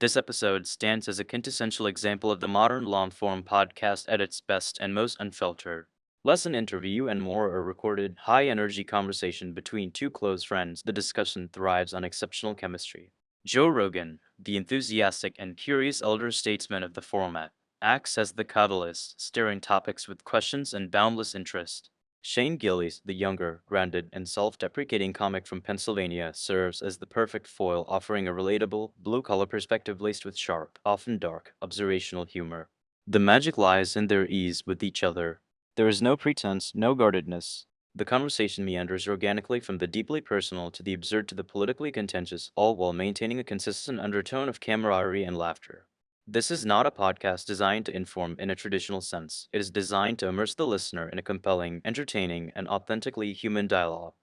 This episode stands as a quintessential example of the modern long form podcast at its best and most unfiltered. Less an interview and more a recorded, high energy conversation between two close friends. The discussion thrives on exceptional chemistry. Joe Rogan, the enthusiastic and curious elder statesman of the format, acts as the catalyst, stirring topics with questions and boundless interest. Shane Gillis, the younger, grounded, and self deprecating comic from Pennsylvania, serves as the perfect foil, offering a relatable, blue collar perspective laced with sharp, often dark, observational humor. The magic lies in their ease with each other. There is no pretense, no guardedness. The conversation meanders organically from the deeply personal to the absurd to the politically contentious, all while maintaining a consistent undertone of camaraderie and laughter. This is not a podcast designed to inform in a traditional sense. It is designed to immerse the listener in a compelling, entertaining, and authentically human dialogue.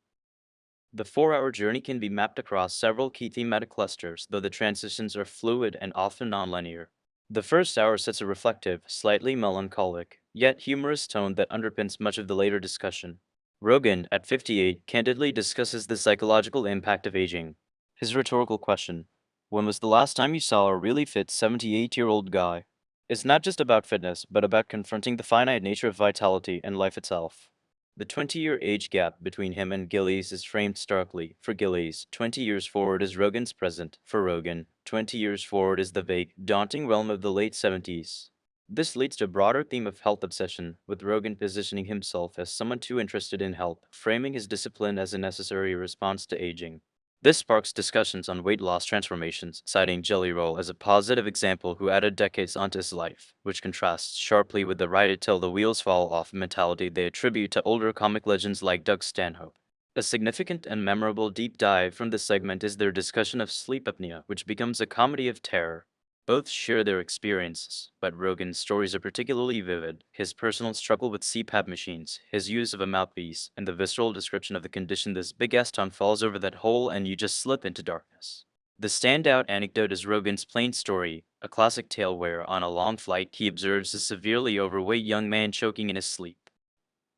The 4 hour journey can be mapped across several key thematic clusters, though the transitions are fluid and often nonlinear. The first hour sets a reflective, slightly melancholic, yet humorous tone that underpins much of the later discussion. Rogan, at 58, candidly discusses the psychological impact of aging. His rhetorical question, when was the last time you saw a really fit 78-year-old guy? Is not just about fitness, but about confronting the finite nature of vitality and life itself. The 20-year age gap between him and Gillies is framed starkly. For Gillies, 20 years forward is Rogan's present. For Rogan, 20 years forward is the vague, daunting realm of the late 70s. This leads to a broader theme of health obsession, with Rogan positioning himself as someone too interested in health, framing his discipline as a necessary response to aging. This sparks discussions on weight loss transformations, citing Jelly Roll as a positive example who added decades onto his life, which contrasts sharply with the ride it till the wheels fall off mentality they attribute to older comic legends like Doug Stanhope. A significant and memorable deep dive from this segment is their discussion of sleep apnea, which becomes a comedy of terror. Both share their experiences, but Rogan's stories are particularly vivid. His personal struggle with CPAP machines, his use of a mouthpiece, and the visceral description of the condition this big ass tongue falls over that hole and you just slip into darkness. The standout anecdote is Rogan's plain story, a classic tale where, on a long flight, he observes a severely overweight young man choking in his sleep.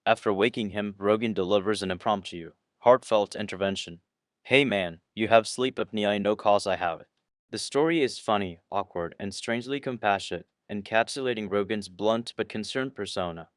After waking him, Rogan delivers an impromptu, heartfelt intervention. Hey man, you have sleep apnea, I know cause I have it. The story is funny, awkward, and strangely compassionate, encapsulating Rogan's blunt but concerned persona.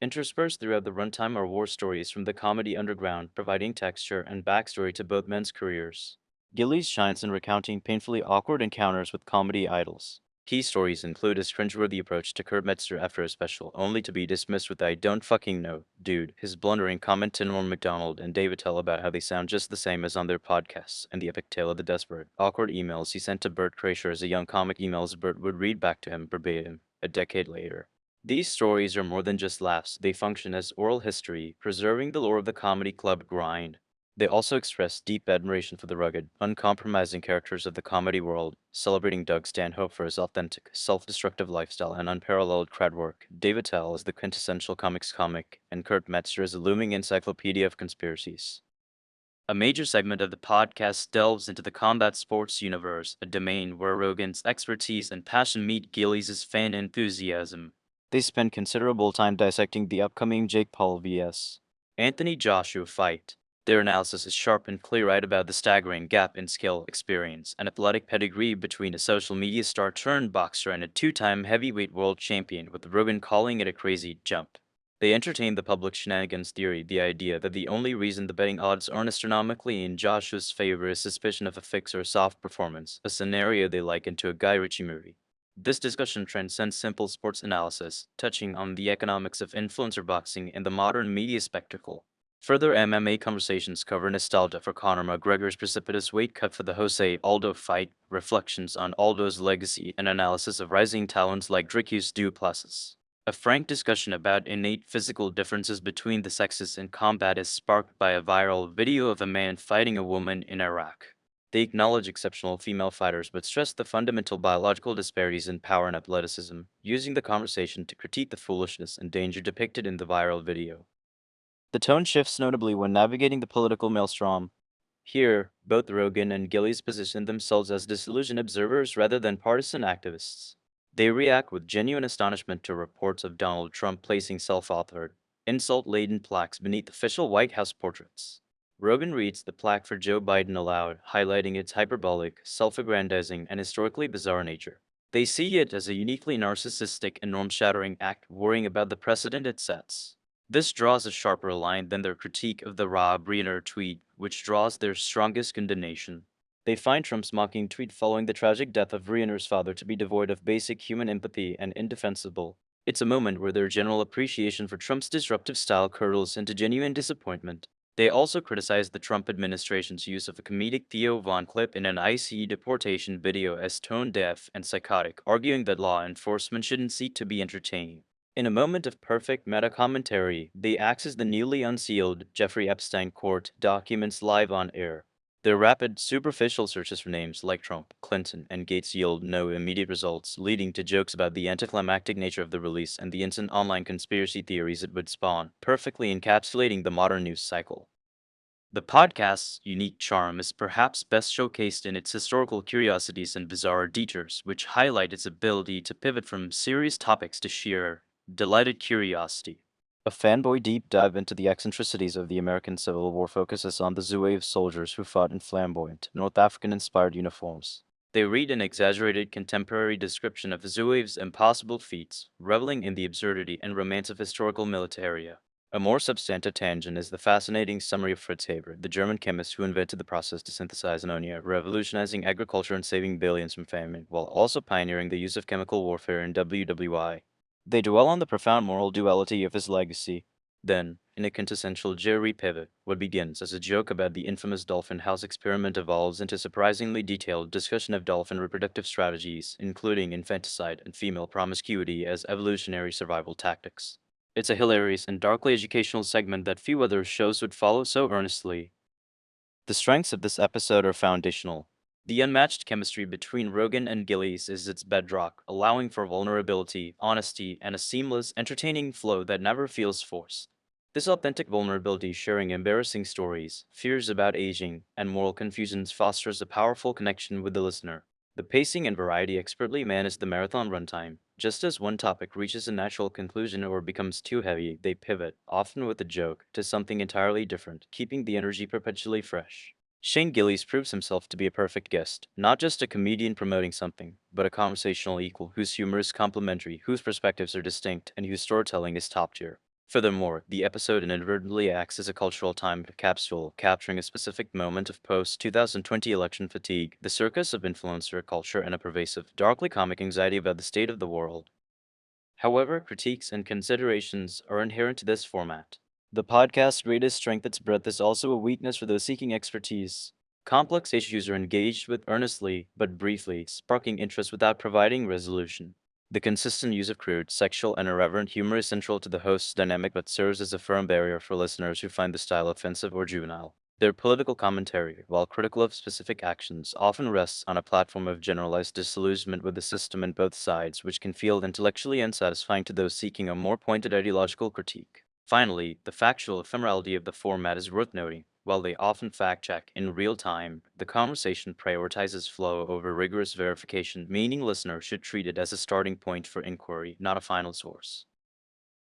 Interspersed throughout the runtime are war stories from the comedy underground, providing texture and backstory to both men's careers. Gillies shines in recounting painfully awkward encounters with comedy idols. Key stories include his cringeworthy approach to Kurt Metzger after a special, only to be dismissed with "I don't fucking know, dude," his blundering comment to Norm Macdonald and David Tell about how they sound just the same as on their podcasts, and the epic tale of the desperate, awkward emails he sent to Bert Kreischer as a young comic, emails Bert would read back to him verbatim a decade later. These stories are more than just laughs, they function as oral history, preserving the lore of the comedy club grind. They also express deep admiration for the rugged, uncompromising characters of the comedy world, celebrating Doug Stanhope for his authentic, self-destructive lifestyle and unparalleled crowd work, David Tell as the quintessential comics comic, and Kurt Metzger as a looming encyclopedia of conspiracies. A major segment of the podcast delves into the combat sports universe, a domain where Rogan's expertise and passion meet Gillies' fan enthusiasm. They spend considerable time dissecting the upcoming Jake Paul vs. Anthony Joshua fight. Their analysis is sharp and clear-eyed about the staggering gap in skill, experience, and athletic pedigree between a social media star turned boxer and a two-time heavyweight world champion, with Rogan calling it a crazy jump. They entertain the public shenanigans theory, the idea that the only reason the betting odds aren't astronomically in Joshua's favor is suspicion of a fix or soft performance, a scenario they liken to a Guy Ritchie movie. This discussion transcends simple sports analysis, touching on the economics of influencer boxing and the modern media spectacle. Further MMA conversations cover nostalgia for Conor McGregor's precipitous weight cut for the Jose Aldo fight, reflections on Aldo's legacy, and analysis of rising talents like Dricus du Plessis. A frank discussion about innate physical differences between the sexes in combat is sparked by a viral video of a man fighting a woman in Iraq. They acknowledge exceptional female fighters but stress the fundamental biological disparities in power and athleticism, using the conversation to critique the foolishness and danger depicted in the viral video. The tone shifts notably when navigating the political maelstrom. Here, both Rogan and Gillies position themselves as disillusioned observers rather than partisan activists. They react with genuine astonishment to reports of Donald Trump placing self-authored, insult-laden plaques beneath official White House portraits. Rogan reads the plaque for Joe Biden aloud, highlighting its hyperbolic, self aggrandizing, and historically bizarre nature. They see it as a uniquely narcissistic and norm shattering act, worrying about the precedent it sets. This draws a sharper line than their critique of the Rob Reiner tweet, which draws their strongest condemnation. They find Trump's mocking tweet following the tragic death of Reiner's father to be devoid of basic human empathy and indefensible. It's a moment where their general appreciation for Trump's disruptive style curdles into genuine disappointment. They also criticized the Trump administration's use of a comedic Theo Von clip in an ICE deportation video as tone deaf and psychotic, arguing that law enforcement shouldn't seek to be entertaining. In a moment of perfect meta commentary, they access the newly unsealed Jeffrey Epstein court documents live on air. Their rapid, superficial searches for names like Trump, Clinton, and Gates yield no immediate results, leading to jokes about the anticlimactic nature of the release and the instant online conspiracy theories it would spawn, perfectly encapsulating the modern news cycle. The podcast's unique charm is perhaps best showcased in its historical curiosities and bizarre detours, which highlight its ability to pivot from serious topics to sheer, delighted curiosity. A fanboy deep dive into the eccentricities of the American Civil War focuses on the Zouave soldiers who fought in flamboyant, North African inspired uniforms. They read an exaggerated contemporary description of Zouave's impossible feats, reveling in the absurdity and romance of historical militaria. A more substantive tangent is the fascinating summary of Fritz Haber, the German chemist who invented the process to synthesize ammonia, revolutionizing agriculture and saving billions from famine, while also pioneering the use of chemical warfare in WWI. They dwell on the profound moral duality of his legacy. Then, in a quintessential Jerry pivot, what begins as a joke about the infamous dolphin house experiment evolves into surprisingly detailed discussion of dolphin reproductive strategies, including infanticide and female promiscuity as evolutionary survival tactics. It's a hilarious and darkly educational segment that few other shows would follow so earnestly. The strengths of this episode are foundational. The unmatched chemistry between Rogan and Gillies is its bedrock, allowing for vulnerability, honesty, and a seamless, entertaining flow that never feels forced. This authentic vulnerability, sharing embarrassing stories, fears about aging, and moral confusions fosters a powerful connection with the listener. The pacing and variety expertly manage the marathon runtime. Just as one topic reaches a natural conclusion or becomes too heavy, they pivot, often with a joke, to something entirely different, keeping the energy perpetually fresh. Shane Gillis proves himself to be a perfect guest, not just a comedian promoting something, but a conversational equal whose humor is complementary, whose perspectives are distinct, and whose storytelling is top tier. Furthermore, the episode inadvertently acts as a cultural time capsule, capturing a specific moment of post 2020 election fatigue, the circus of influencer culture, and a pervasive, darkly comic anxiety about the state of the world. However, critiques and considerations are inherent to this format. The podcast's greatest strength, its breadth, is also a weakness for those seeking expertise. Complex issues are engaged with earnestly, but briefly, sparking interest without providing resolution. The consistent use of crude, sexual, and irreverent humor is central to the host's dynamic but serves as a firm barrier for listeners who find the style offensive or juvenile. Their political commentary, while critical of specific actions, often rests on a platform of generalized disillusionment with the system and both sides, which can feel intellectually unsatisfying to those seeking a more pointed ideological critique. Finally, the factual ephemerality of the format is worth noting. While they often fact check in real time, the conversation prioritizes flow over rigorous verification, meaning listeners should treat it as a starting point for inquiry, not a final source.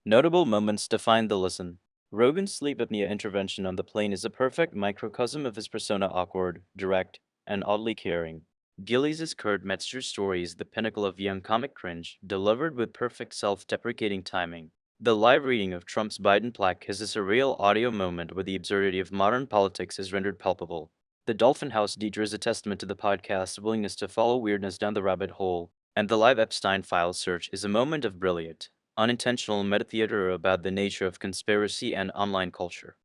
Notable moments define the listen. Rogan's sleep apnea intervention on the plane is a perfect microcosm of his persona, awkward, direct, and oddly caring. Gillies' Kurt Metzger story is the pinnacle of young comic cringe, delivered with perfect self-deprecating timing. The live reading of Trump's Biden plaque is a surreal audio moment where the absurdity of modern politics is rendered palpable. The Dolphin House detour is a testament to the podcast's willingness to follow weirdness down the rabbit hole, and the live Epstein file search is a moment of brilliant, unintentional metatheater about the nature of conspiracy and online culture.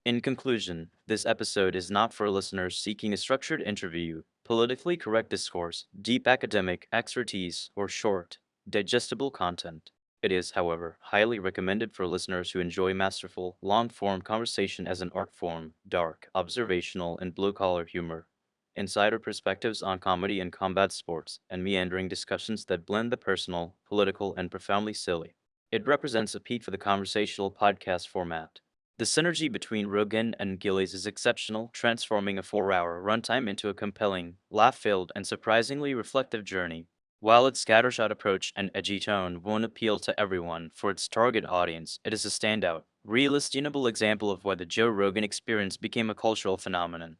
In conclusion, this episode is not for listeners seeking a structured interview, politically correct discourse, deep academic expertise, or short, digestible content. It is, however, highly recommended for listeners who enjoy masterful, long form conversation as an art form, dark, observational, and blue collar humor, insider perspectives on comedy and combat sports, and meandering discussions that blend the personal, political, and profoundly silly. It represents a peak for the conversational podcast format. The synergy between Rogan and Gillies is exceptional, transforming a 4 hour runtime into a compelling, laugh filled, and surprisingly reflective journey. While its scattershot approach and edgy tone won't appeal to everyone, for its target audience, it is a standout, real estimable example of why the Joe Rogan Experience became a cultural phenomenon.